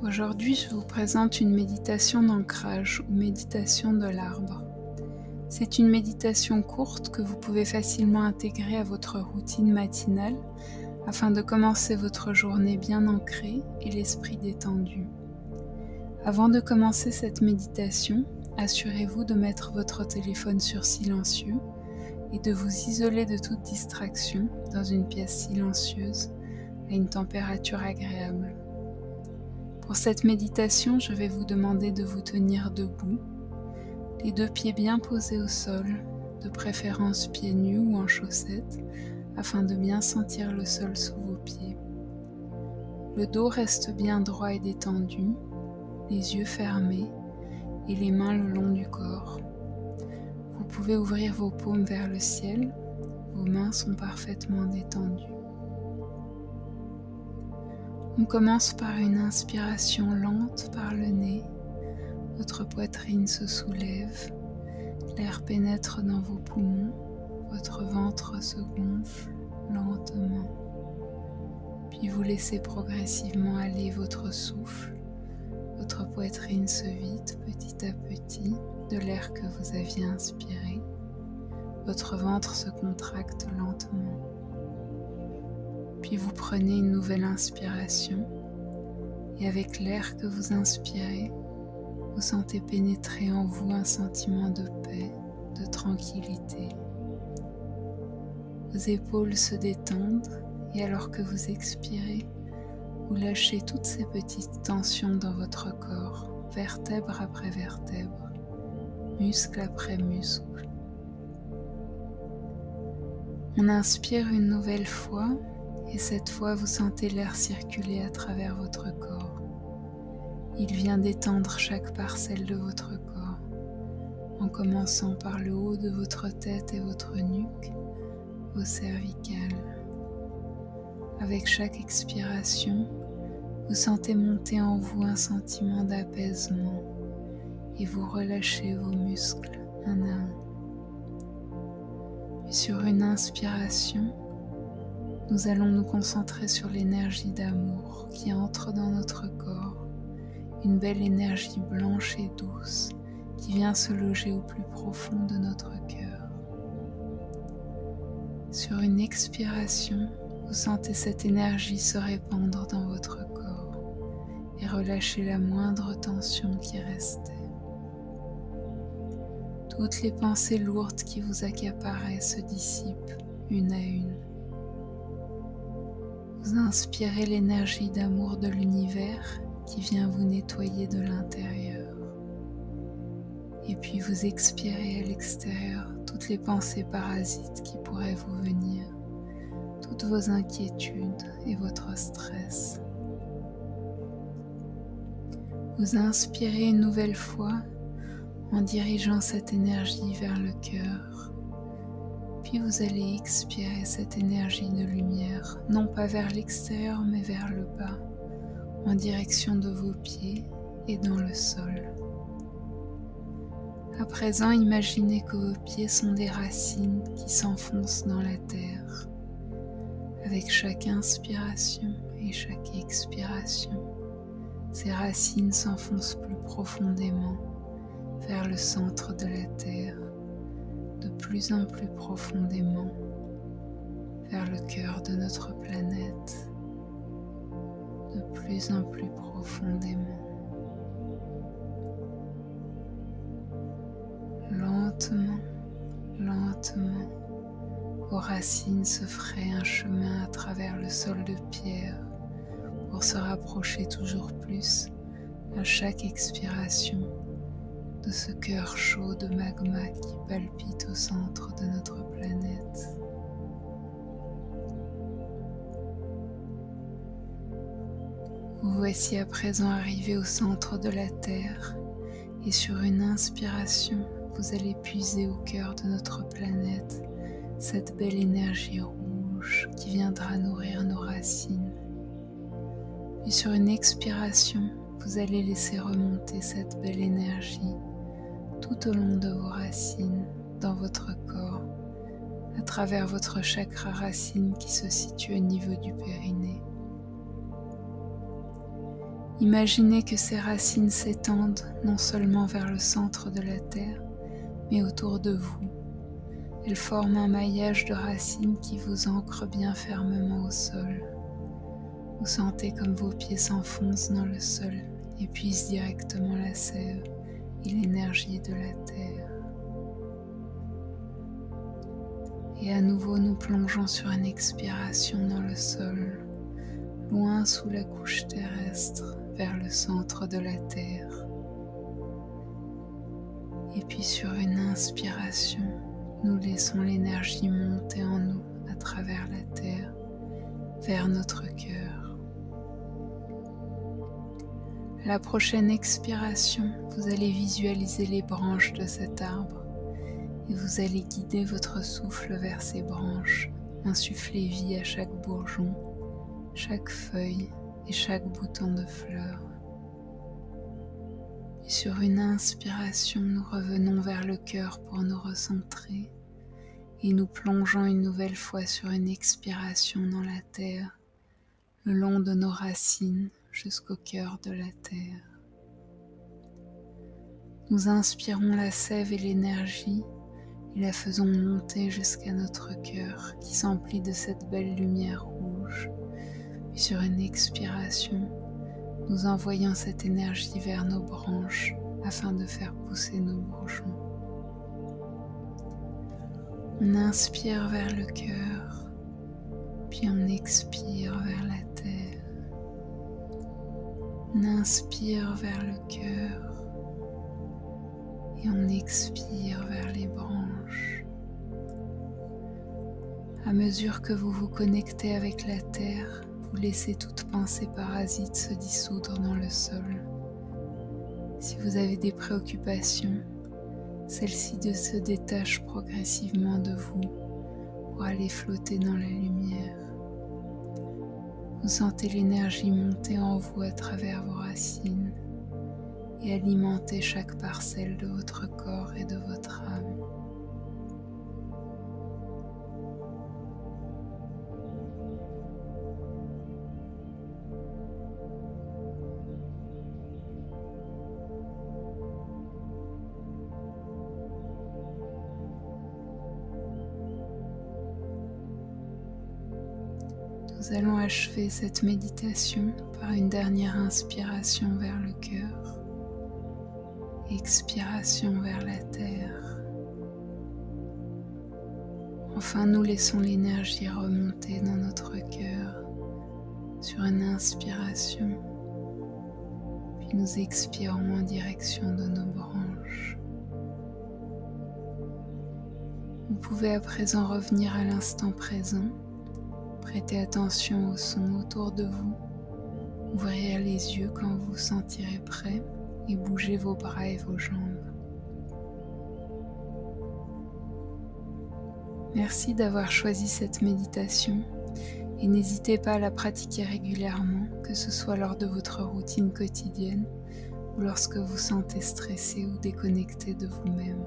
Aujourd'hui, je vous présente une méditation d'ancrage ou méditation de l'arbre. C'est une méditation courte que vous pouvez facilement intégrer à votre routine matinale afin de commencer votre journée bien ancrée et l'esprit détendu. Avant de commencer cette méditation, assurez-vous de mettre votre téléphone sur silencieux et de vous isoler de toute distraction dans une pièce silencieuse à une température agréable. Pour cette méditation, je vais vous demander de vous tenir debout, les deux pieds bien posés au sol, de préférence pieds nus ou en chaussettes, afin de bien sentir le sol sous vos pieds. Le dos reste bien droit et détendu, les yeux fermés et les mains le long du corps. Vous pouvez ouvrir vos paumes vers le ciel, vos mains sont parfaitement détendues. On commence par une inspiration lente par le nez. Votre poitrine se soulève, l'air pénètre dans vos poumons, votre ventre se gonfle lentement. Puis vous laissez progressivement aller votre souffle. Votre poitrine se vide petit à petit de l'air que vous aviez inspiré. Votre ventre se contracte lentement. Puis vous prenez une nouvelle inspiration et avec l'air que vous inspirez, vous sentez pénétrer en vous un sentiment de paix, de tranquillité. Vos épaules se détendent et alors que vous expirez, vous lâchez toutes ces petites tensions dans votre corps, vertèbre après vertèbre, muscle après muscle. On inspire une nouvelle fois. Et cette fois, vous sentez l'air circuler à travers votre corps. Il vient détendre chaque parcelle de votre corps, en commençant par le haut de votre tête et votre nuque, vos cervicales. Avec chaque expiration, vous sentez monter en vous un sentiment d'apaisement et vous relâchez vos muscles un à un. Puis sur une inspiration, nous allons nous concentrer sur l'énergie d'amour qui entre dans notre corps, une belle énergie blanche et douce qui vient se loger au plus profond de notre cœur. Sur une expiration, vous sentez cette énergie se répandre dans votre corps et relâcher la moindre tension qui restait. Toutes les pensées lourdes qui vous accaparaient se dissipent une à une. Vous inspirez l'énergie d'amour de l'univers qui vient vous nettoyer de l'intérieur. Et puis vous expirez à l'extérieur toutes les pensées parasites qui pourraient vous venir, toutes vos inquiétudes et votre stress. Vous inspirez une nouvelle fois en dirigeant cette énergie vers le cœur. Puis vous allez expirer cette énergie de lumière, non pas vers l'extérieur mais vers le bas, en direction de vos pieds et dans le sol. À présent, imaginez que vos pieds sont des racines qui s'enfoncent dans la terre. Avec chaque inspiration et chaque expiration, ces racines s'enfoncent plus profondément vers le centre de la terre, de plus en plus profondément vers le cœur de notre planète, de plus en plus profondément. Lentement, lentement, vos racines se frayent un chemin à travers le sol de pierre pour se rapprocher toujours plus à chaque expiration de ce cœur chaud de magma qui palpite au centre de notre planète. Vous voici à présent arrivé au centre de la Terre et sur une inspiration, vous allez puiser au cœur de notre planète cette belle énergie rouge qui viendra nourrir nos racines. Puis sur une expiration, vous allez laisser remonter cette belle énergie tout au long de vos racines, dans votre corps, à travers votre chakra racine qui se situe au niveau du périnée. Imaginez que ces racines s'étendent non seulement vers le centre de la Terre, mais autour de vous. Elles forment un maillage de racines qui vous ancre bien fermement au sol. Vous sentez comme vos pieds s'enfoncent dans le sol et puisent directement la sève et l'énergie de la Terre. Et à nouveau, nous plongeons sur une expiration dans le sol, loin sous la couche terrestre, vers le centre de la Terre. Et puis sur une inspiration, nous laissons l'énergie monter en nous à travers la Terre, vers notre cœur. À la prochaine expiration, vous allez visualiser les branches de cet arbre et vous allez guider votre souffle vers ces branches, insuffler vie à chaque bourgeon, chaque feuille et chaque bouton de fleurs. Et sur une inspiration, nous revenons vers le cœur pour nous recentrer et nous plongeons une nouvelle fois sur une expiration dans la terre, le long de nos racines jusqu'au cœur de la terre. Nous inspirons la sève et l'énergie et la faisons monter jusqu'à notre cœur qui s'emplit de cette belle lumière rouge. Puis sur une expiration, nous envoyons cette énergie vers nos branches afin de faire pousser nos bourgeons. On inspire vers le cœur, puis on expire vers la terre. On inspire vers le cœur et on expire vers les branches. À mesure que vous vous connectez avec la terre, vous laissez toute pensée parasite se dissoudre dans le sol. Si vous avez des préoccupations, celles-ci se détachent progressivement de vous pour aller flotter dans la lumière. Vous sentez l'énergie monter en vous à travers vos racines et alimenter chaque parcelle de votre corps et de votre âme. Nous allons achever cette méditation par une dernière inspiration vers le cœur, expiration vers la terre. Enfin, nous laissons l'énergie remonter dans notre cœur sur une inspiration, puis nous expirons en direction de nos branches. Vous pouvez à présent revenir à l'instant présent. Prêtez attention aux sons autour de vous, ouvrez les yeux quand vous vous sentirez prêt et bougez vos bras et vos jambes. Merci d'avoir choisi cette méditation et n'hésitez pas à la pratiquer régulièrement, que ce soit lors de votre routine quotidienne ou lorsque vous vous sentez stressé ou déconnecté de vous-même.